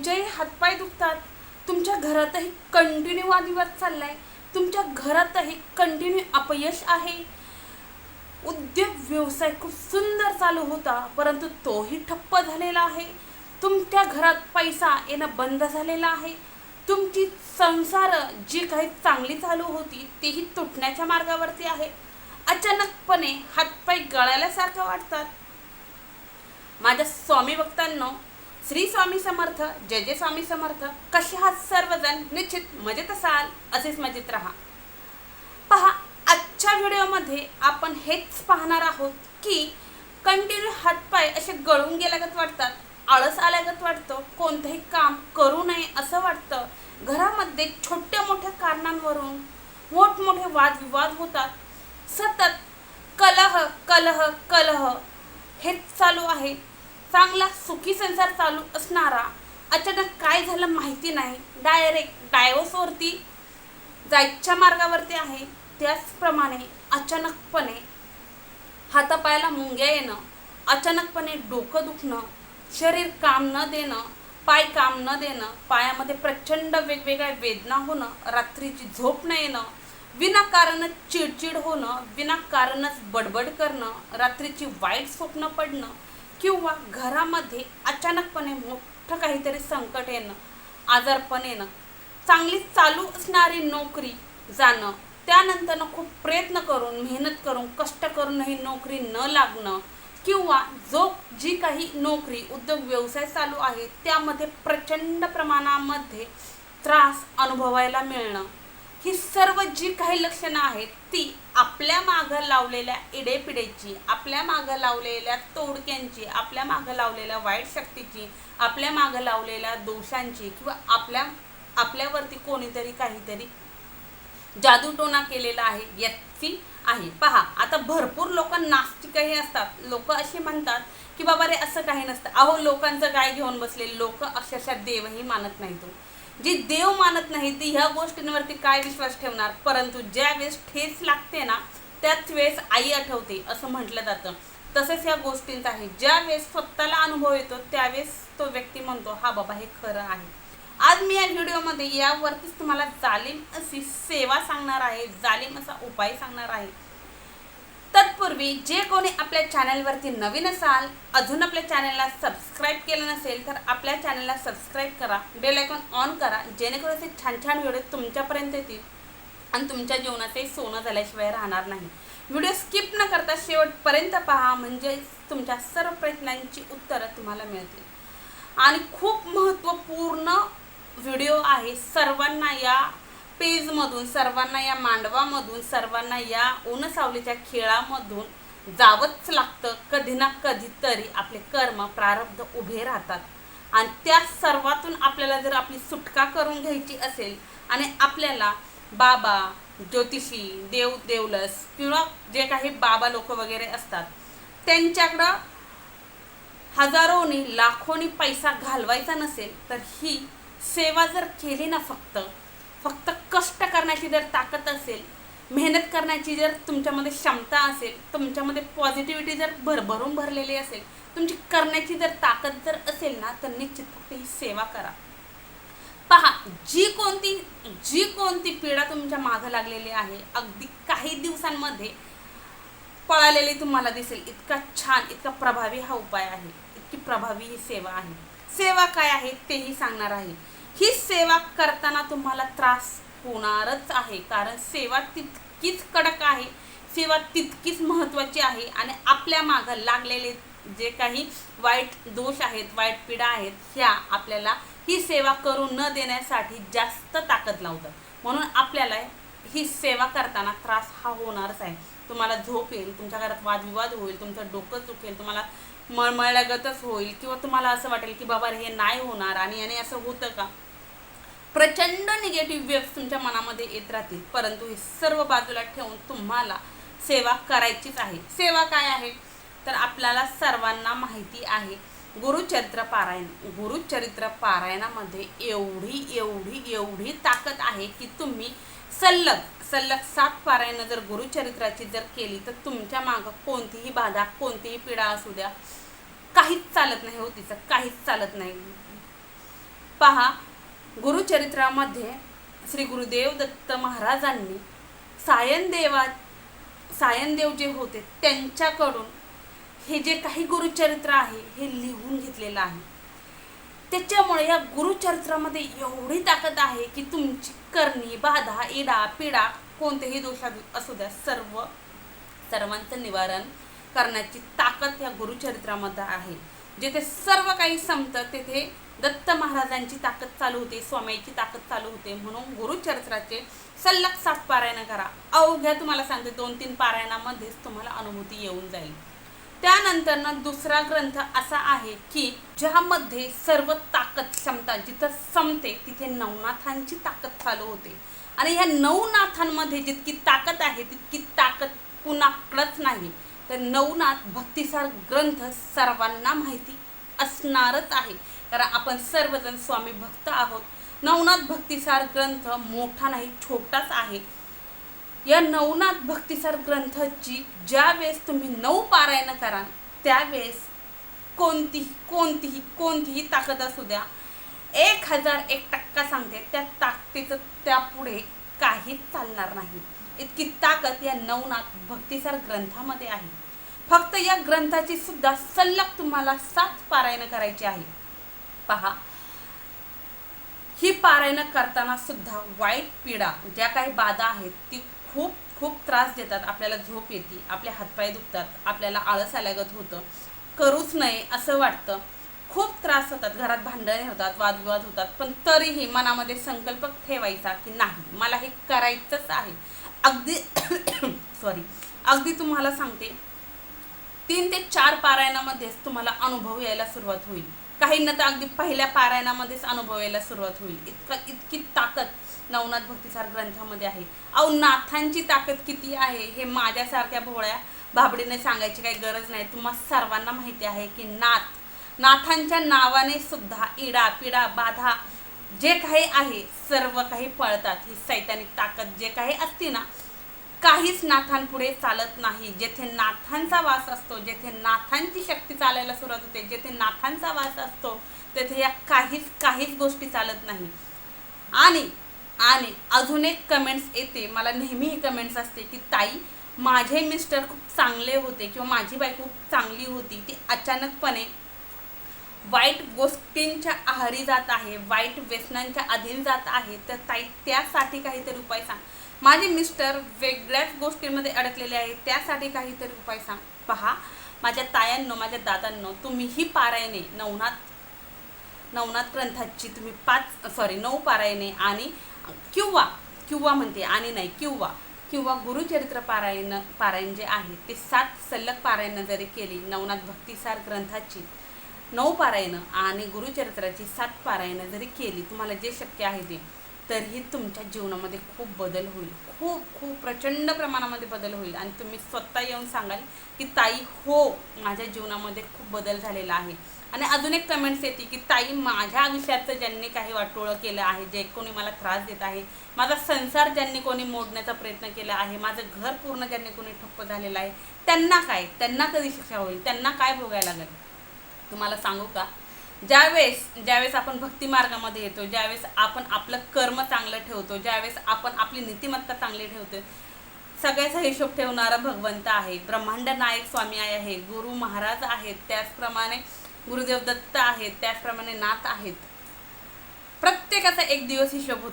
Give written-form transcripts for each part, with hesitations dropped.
तुमचेही हातपाय दुखतात, तुमच्या घरातही कंटिन्यू वादविवाद चाललाय, तुमच्या घरातही कंटिन्यू अपयश आहे, उद्योग व्यवसाय खूप सुंदर चालू होता परंतु तोही ठप्प झालेला आहे, तुमच्या घरात पैसा येणं बंद झालेला आहे, तुमची संसार जी काही चांगली चालू होती तीही तुटण्याच्या मार्गावरती आहे, अचानकपणे हातपाय गळाल्यासारखं वाटतात। माझ्या स्वामी भक्तांनो, श्री स्वामी समर्थ, जय जय स्वामी समर्थ। कसे आहात सर्वजण? निश्चित मजेत असाल, असेच मजेत राहा। पहा, आजच्या व्हिडिओमध्ये आपण हेच पाहणार आहोत की कंटिन्यू हातपाय असे गळून गेल्यागत वाटतात, आळस आल्यागत वाटतं, कोणतेही काम करू नये असं वाटतं, घरामध्ये छोट्या मोठ्या कारणांवरून मोठमोठे वादविवाद होतात, सतत कलह कलह कलह हेच चालू आहे। चांगला सुखी संसार चालू असणारा अचानक काय झालं माहिती नाही, डायरेक्ट डायव्होर्सवरती जायच्या मार्गावरती आहे। त्याचप्रमाणे अचानकपणे हातापायाला मुंग्या येणं, अचानकपणे डोकं दुखणं, शरीर काम न देणं, पाय काम न देणं, पायामध्ये प्रचंड वेगवेगळ्या वेदना होणं, रात्रीची झोप न येणं, विनाकारणच चिडचिड होणं, विनाकारणच बडबड करणं, रात्रीची वाईट स्वप्न पडणं किंवा घरामध्ये अचानकपणे मोठं काहीतरी संकट येणं, आजारपण येणं, चांगली चालू असणारी नोकरी जाणं, त्यानंतर खूप प्रयत्न करून मेहनत करून कष्ट करूनही नोकरी न लागणं किंवा जी काही नोकरी उद्योग व्यवसाय चालू आहे त्यामध्ये प्रचंड प्रमाणामध्ये त्रास अनुभवायला मिळणं, ही सर्व जी काही लक्षणं आहेत ती आपल्या मागं लावलेल्या इडेपिडेची, आपल्या मागं लावलेल्या तोडक्यांची, आपल्या मागं लावलेल्या वाईट शक्तीची, आपल्या मागं लावलेल्या दोषांची किंवा आपल्यावरती कोणीतरी काहीतरी जादूटोणा केलेला आहे याची आहे। पहा, आता भरपूर लोक नास्तिकही असतात, लोक असे म्हणतात की बाबा रे असं काही नसतं, अहो लोकांचं काय घेऊन बसले, लोक अक्षरशः देवही मानत नाही, तो जी देव मानत नाही ती ह्या गोष्टींवरती काय विश्वास ठेवणार, परंतु ज्या वेळेस ठेच लागते ना त्याच वेळेस आई आठवते असं म्हटलं जातं। तसेच ह्या गोष्टींचं आहे, ज्या वेळेस स्वतःला अनुभव येतो त्यावेळेस तो व्यक्ती म्हणतो हा बाबा हे खरं आहे। आज मी या व्हिडिओमध्ये यावरतीच तुम्हाला जालिम अशी सेवा सांगणार आहे, जालिम असा उपाय सांगणार आहे। तत्पूर्वी जे कोणी आपल्या चॅनलवरती नवीन असाल, अजून आपल्या चॅनलला सबस्क्राईब केलं नसेल तर आपल्या चॅनलला सबस्क्राईब करा, बेल आयकॉन ऑन करा, जेणेकरून असे छान छान व्हिडिओ तुमच्यापर्यंत येतील आणि तुमच्या जीवनाचे सोनं झाल्याशिवाय राहणार नाही। व्हिडिओ स्किप न करता शेवटपर्यंत पहा, म्हणजे तुमच्या सर्व प्रश्नांची उत्तरं तुम्हाला मिळतील। आणि खूप महत्त्वपूर्ण व्हिडिओ आहे, सर्वांना या पेजमधून, सर्वांना या मांडवामधून, सर्वांना या ऊन सावलीच्या खेळामधून जावंच लागतं, कधी ना कधीतरी आपले कर्म प्रारब्ध उभे राहतात आणि त्या सर्वातून आपल्याला जर आपली सुटका करून घ्यायची असेल आणि आपल्याला बाबा, ज्योतिषी, देवलस किंवा जे काही बाबा लोक वगैरे असतात त्यांच्याकडं हजारोनी लाखोनी पैसा घालवायचा नसेल तर ही सेवा जर केली ना, फक्त कष्ट करण्याची जर ताकद असेल, मेहनत करण्याची जर तुमच्यामध्ये क्षमता असेल, तुमच्यामध्ये पॉझिटिव्हिटी जर भरभरून भरलेली असेल, तुमची करण्याची जर ताकद जर असेल ना तर निश्चित फक्त ही सेवा करा। पहा, जी कोणती पीडा तुमच्या मागं लागलेली आहे अगदी काही दिवसांमध्ये पळालेली तुम्हाला दिसेल, इतका छान, इतका प्रभावी हा उपाय आहे, इतकी प्रभावी ही सेवा आहे। सेवा काय आहे तेही सांगणार आहे। ही सेवा करताना तुम्हाला त्रास होणारच आहे, कारण सेवा तितकीच कडक आहे, सेवा तितकीच महत्त्वाची आहे आणि आपल्या मागं लागलेले जे काही वाईट दोष आहेत, वाईट पीडा आहेत, ह्या आपल्याला ही सेवा करू न देण्यासाठी जास्त ताकद लावतात। म्हणून आपल्याला ही सेवा करताना त्रास हा होणारच आहे। तुम्हाला झोप येईल, तुमच्या घरात वादविवाद होईल, तुमचं डोकं दुखेल, तुम्हाला मळमळल्यागतच होईल किंवा तुम्हाला असं वाटेल की बाबा हे नाही होणार आणि याने असं होतं का, प्रचंड निगेटिव्ह वेव्स तुमच्या मनामध्ये येत राहतील। परंतु हे सर्व बाजूला ठेवून तुम्हाला सेवा करायचीच आहे। सेवा काय आहे तर आपल्याला सर्वांना माहिती आहे गुरुचरित्र पारायण। गुरुचरित्र पारायणामध्ये एवढी ताकद आहे की तुम्ही सलग 7 पारायण जर गुरुचरित्राची जर केली तर तुमच्या मागं कोणतीही बाधा, कोणतीही पीडा असू द्या, काहीच चालत नाही हो, तिचं काहीच चालत नाही। 7 पारायण जर गुरुचरित्राची जर केली तर तुमच्या मागं कोणतीही बाधा, कोणतीही पीडा असू द्या, काहीच चालत नाही, 7 पारायण जर गुरुचरित्राची जर केली तर तुमच्या मागं कोणतीही बाधा, कोणतीही पीडा असू द्या, काहीच चालत नाही हो, तिचं काहीच चालत नाही। पहा, गुरुचरित्रामध्ये श्री गुरुदेव दत्त महाराजांनी सायनदेव जे होते त्यांच्याकडून हे जे काही गुरुचरित्र आहे हे लिहून घेतलेलं आहे. त्याच्यामुळे या गुरुचरित्रामध्ये एवढी ताकद आहे की तुमची करणी, बाधा, इडा, पिडा, कोणतेही दोष असू द्या, सर्वांचं निवारण करण्याची ताकद या गुरुचरित्रामध्ये आहे. जिथे सर्व काही संपतं तिथे दत्त महाराजांची ताकद चालू होते, स्वामीची ताकद चालू होते. म्हणून गुरुचरित्राचे सलग 7 पारायण करा. अवघ्या तुम्हाला सांगते 2-3 पारायणामध्येच तुम्हाला अनुभूती येऊन जाईल. त्यानंतर दुसरा ग्रंथ असा आहे की ज्यामध्ये सर्व ताकद क्षमता जिथं संपते तिथे नवनाथांची ताकद चालू होते. आणि ह्या नवनाथांमध्ये जितकी ताकद आहे तितकी ताकद कुणाकडेच नाही. तर नवनाथ भक्तिसार ग्रंथ सर्वांना माहिती असणारच आहे, कारण आपण सर्वजण स्वामी भक्त आहोत. नवनाथ भक्तिसार ग्रंथ मोठा नाही, छोटाच आहे. या नवनाथ भक्तिसार ग्रंथाची ज्या वेळेस तुम्ही 9 पारायण कराल त्यावेळेस कोणतीही ताकद असू द्या, 1001% सांगते, त्या ताकदीचं त्यापुढे काहीच चालणार नाही. इतकी ताकद या नवनाथ भक्तिसार ग्रंथामध्ये आहे. फक्त या ग्रंथाची सुद्धा सलग तुम्हाला 7 पारायण करायची आहे. पहा, ही पारायण करताना सुद्धा वाईट पीडा ज्या काही बाधा आहेत ती खूप त्रास देतात. आपल्याला झोप येते, आपले हातपाय दुखतात, आपल्याला आळस आल्यागत होतं, करूच नये असं वाटतं, खूप त्रास होतात, घरात भांडणे होतात, वादविवाद होतात. पण तरीही मनामध्ये संकल्प ठेवायचा की नाही, मला हे करायचंच आहे. अगदी तुम्हाला सांगते 3 ते 4 पारायणामध्येच तुम्हाला अनुभव यायला सुरुवात होईल. काहींना तर अगदी पहिल्या पारायणामध्येच अनुभव यायला सुरुवात होईल. इतकी ताकद नवनाथ भक्तिसार ग्रंथामध्ये आहे. नाथांची ताकद किती आहे हे माझ्यासारख्या भोळ्या भाबडीने सांगायची काही गरज नाही. तुम्हाला सर्वांना माहिती आहे की नाथांच्या नावाने सुद्धा इडा, पिडा, बाधा जे काही आहे सर्व काही पळतात. ही सैतानिक ताकद जे काही असते ना, काहीच नाथांपुढे चालत नाही. जेथे नाथांचा वास असतो, जेथे नाथांची शक्ती चालायला सुरुवात होते, जेथे नाथांचा वास असतो तेथे या काहीच गोष्टी चालत नाही. आणि अजून एक कमेंट्स येते, मला नेहमी ही कमेंट्स असते की ताई, माझे मिस्टर खूप चांगले होते किंवा माझी बायको खूप चांगली होती, ती अचानकपणे वाईट गोष्टींच्या आहारी जात आहे, वाईट व्यसनांच्या अधीन जात आहे. तर ताई, त्यासाठी काहीतरी उपाय सांग. माझे मिस्टर वेगळ्याच गोष्टींमध्ये अडकलेले आहेत, त्यासाठी काहीतरी उपाय सांग. पहा माझ्या तायांनो, माझ्या दादांनो, तुम्ही ही पारायणे नवनाथ ग्रंथाची तुम्ही 9 पारायणे आणि किंवा गुरुचरित्र पारायण जे आहे ते 7 सलग पारायण जरी केली, नवनाथ भक्तिसार ग्रंथाची 9 पारायण आणि गुरुचरित्राची 7 पारायण जरी केली, तुम्हाला जे शक्य आहे ते, तरीही तुमच्या जीवनामध्ये खूप बदल होईल. खूप प्रचंड प्रमाणामध्ये बदल होईल. आणि तुम्ही स्वतः येऊन सांगाल की ताई, हो, माझ्या जीवनामध्ये खूप बदल झालेला आहे. आणि अजून एक कमेंट्स येते की ताई, माझ्या आयुष्याचं ज्यांनी काही वाटोळं केलं आहे, जे कोणी मला त्रास देत आहे, माझा संसार ज्यांनी कोणी मोडण्याचा प्रयत्न केला आहे, माझं घर पूर्ण ज्यांनी कोणी ठप्प झालेलं आहे, त्यांना कधी शिक्षा होईल, त्यांना काय भोगायला लागेल? तुम्हाला सांगू का, ज्यावेळेस आपण भक्ती मार्गामध्ये येतो, ज्यावेळेस आपण आपलं कर्म चांगलं ठेवतो, ज्यावेळेस आपण आपली नीतिमत्ता चांगली ठेवतो, सगळ्याचा हिशोब ठेवणारा भगवंत आहे, ब्रह्मांड नायक स्वामी आहे, गुरु महाराज आहेत, त्याचप्रमाणे गुरुदेव दत्त आहेत, त्याचप्रमाणे नाथ आहेत. प्रत्येकाचा एक दिवस हिशोब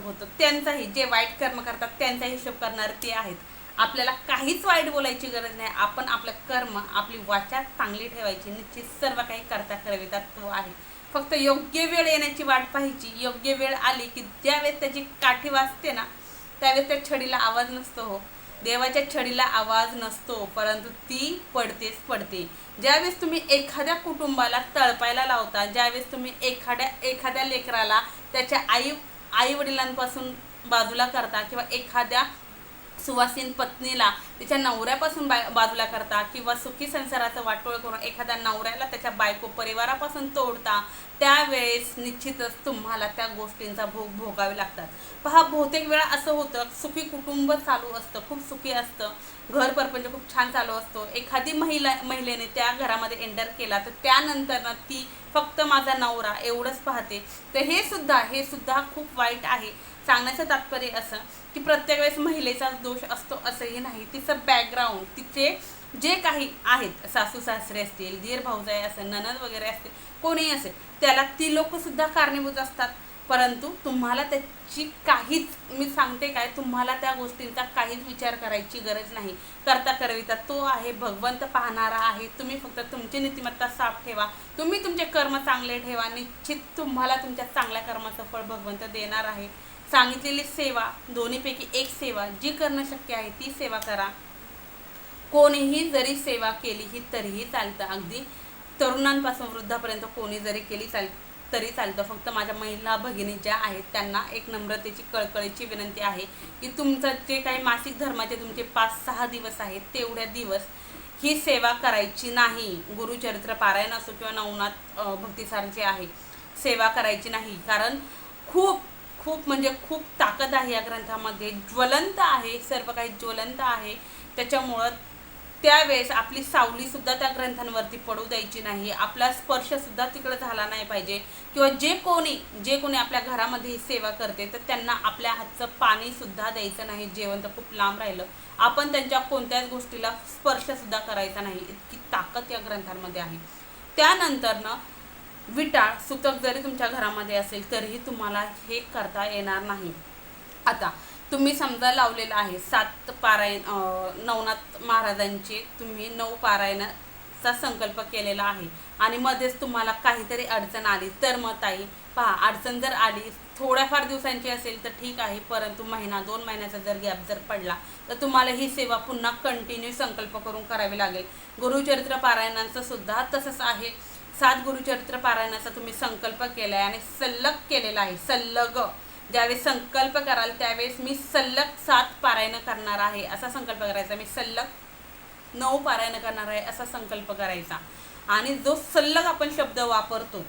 होतो. त्यांचाही जे वाईट कर्म करतात त्यांचा हिशोब करणारे ते आहेत. आपल्याला काहीच वाईट बोलायची गरज नाही. आपण आपलं कर्म, आपली वाचा चांगली ठेवायची. निश्चित सर्व काही करता करवितात तो आहे. फक्त योग्य वेळ येण्याची वाट पाहायची. योग्य वेळ आली की ज्यावेळेस त्याची काठी वाजते ना, त्यावेळेस त्या छडीला आवाज नसतो. हो, देवाच्या छडीला आवाज नसतो, परंतु ती पडतेच पडते. ज्यावेळेस तुम्ही एखाद्या कुटुंबाला तळपायला लावता, ज्यावेळेस तुम्ही एखाद्या लेकराला त्याच्या आई वडिलांपासून बाजूला करता, किंवा एखाद्या सुवासीन पत्नीला तिच्या नवऱ्यापासून बाजूला करता किंवा सुखी संसाराचं वाटोळ करून एखाद्या नवऱ्याला त्याच्या बायको परिवारापासून तोडता, त्यावेळेस निश्चितच तुम्हाला त्या गोष्टींचा भोग भोगावे लागतात. पहा, बहुतेक वेळा असं होतं, सुखी कुटुंब चालू असतं, खूप सुखी असतं, घर परपंच खूप छान चालू असतो. एखादी महिलेने त्या घरामध्ये एंटर केला तर त्यानंतर ती फक्त माझा नवरा एवढंच पाहते. तर हे सुद्धा खूप वाईट आहे. सांगण्याचं तात्पर्य असं की प्रत्येक वेळेस महिलेचाच दोष असतो असंही नाही. तिचं बॅकग्राऊंड, तिचे जे काही आहेत, सासू सासरे असतील, दीर भाऊजाई असेल, नणंद वगैरे असतील, कोणीही असेल, त्याला ती लोकसुद्धा कारणीभूत असतात. परंतु तुम्हाला त्याची काहीच, मी सांगते काय, तुम्हाला त्या गोष्टींचा काहीच विचार करायची गरज नाही. करता करविता तो आहे, भगवंत पाहणारा आहे. तुम्ही फक्त तुमची नीतिमत्ता साफ ठेवा, तुम्ही तुमचे कर्म चांगले ठेवा, निश्चित तुम्हाला तुमच्या चांगल्या कर्माचं फळ भगवंत देणार आहे. सांगितलेली सेवा, दोन्हीपैकी एक सेवा जी करणं शक्य आहे ती सेवा करा. कोणीही जरी सेवा केली ही तरीही चालतं, अगदी तरुणांपासून वृद्धापर्यंत कोणी जरी केली तरी चालतं. फक्त माझ्या महिला भगिनी ज्या आहेत त्यांना एक नम्रतेची कळकळीची विनंती आहे की तुमचं जे काही मासिक धर्माचे तुमचे 5-6 दिवस आहेत तेवढ्या दिवस ही सेवा करायची नाही. गुरुचरित्र पारायण असो किंवा नवनाथ भक्तिसार जे आहे, सेवा करायची नाही. कारण खूप म्हणजे खूप ताकद आहे या ग्रंथामध्ये, ज्वलंत आहे, सर्व काही ज्वलंत आहे. त्याच्यामुळं त्यावेळेस आपली सावलीसुद्धा त्या ग्रंथांवरती पडू द्यायची नाही, आपला स्पर्शसुद्धा तिकडे झाला नाही पाहिजे. किंवा जे कोणी आपल्या घरामध्ये ही सेवा करते तर त्यांना आपल्या हातचं पाणीसुद्धा द्यायचं नाही. जेवण तर खूप लांब राहिलं, आपण त्यांच्या कोणत्याच गोष्टीला स्पर्शसुद्धा करायचा नाही. इतकी ताकद या ग्रंथांमध्ये आहे. त्यानंतरनं विटाळ सुतक जरी तुमच्या घरामध्ये असेल तरीही तुम्हाला हे करता येणार नाही. आता तुम्ही समजा लावलेलं आहे 7 पारायण, नवनाथ महाराजांचे तुम्ही 9 पारायणाचा संकल्प केलेला आहे आणि मध्येच तुम्हाला काहीतरी अडचण आली तर मग ताई पहा, अडचण जर आली थोड्याफार दिवसांची असेल तर ठीक आहे, परंतु 1-2 महिन्याचा जर गॅप जर पडला तर तुम्हाला ही सेवा पुन्हा कंटिन्यू संकल्प करून करावी लागेल. गुरुचरित्र पारायणांचं सुद्धा तसंच आहे. 7 गुरुचरित्र पारायणाचा तुम्ही संकल्प केला आहे आणि सल्लग केलेला आहे. सल्लग ज्यावेळेस संकल्प कराल त्यावेळेस मी सल्लग 7 पारायण करणार आहे असा संकल्प करायचा. मी सल्लग 9 पारायण करणार आहे असा संकल्प करायचा. आणि जो सल्लग आपण शब्द वापरतो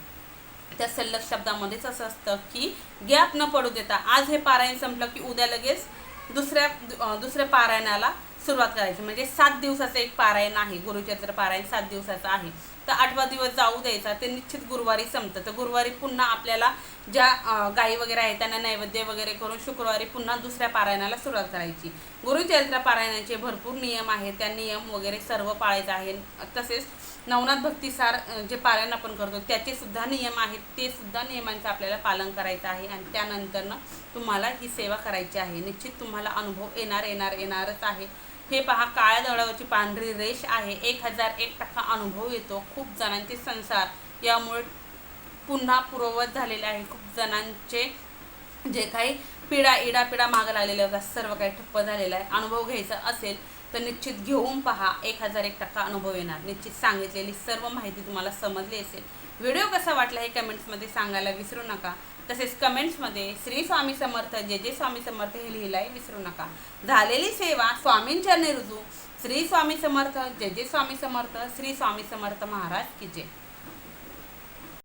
त्या सल्लग शब्दामध्येच असं असतं की गॅप न पडू देता आज हे पारायण संपलं की उद्या लगेच दुसऱ्या पारायणाला सुरुवात करायची. म्हणजे 7 दिवसाचं एक पारायण आहे, गुरुचरित्र पारायण 7 दिवसाचं आहे, तर 8वा दिवस जाऊ द्यायचा, ते निश्चित गुरुवारी संपतं. तर गुरुवारी पुन्हा आपल्याला ज्या गायी वगैरे आहेत त्यांना नैवेद्य वगैरे करून शुक्रवारी पुन्हा दुसऱ्या पारायणाला सुरुवात करायची. गुरुचरित्र पारायणाचे भरपूर नियम आहेत, त्या नियम वगैरे सर्व पाळायचे आहे. तसेच नवनाथ भक्तिसार जे पारायण आपण करतो त्याचे सुद्धा नियम आहेत, ते सुद्धा नियमांचं आपल्याला पालन करायचं आहे आणि त्यानंतरनं तुम्हाला ही सेवा करायची आहे. निश्चित तुम्हाला अनुभव येणारच आहे. हे पहा, काळ्या दगडावरची पांढरी रेष आहे. 1001% अनुभव येतो. खूप जणांचे संसार यामुळे पुन्हा पूर्ववत झालेले आहे. खूप जणांचे जे काही इडापिडा मागं लागलेले होता सर्व काही ठप्प झालेलं आहे. अनुभव घ्यायचा असेल तर निश्चित घेऊन पहा, 1001% अनुभव येणार. निश्चित सांगितलेली सर्व माहिती तुम्हाला समजली असेल. व्हिडिओ कसा वाटला हे कमेंट्समध्ये सांगायला विसरू नका. तसेच कमेंट्समध्ये श्री स्वामी समर्थ, जे स्वामी समर्थ हे लिहिलाय विसरू नका. झालेली सेवा स्वामींचरणी रुजू. श्री स्वामी समर्थ, जे स्वामी समर्थ, श्री स्वामी समर्थ महाराज की जय.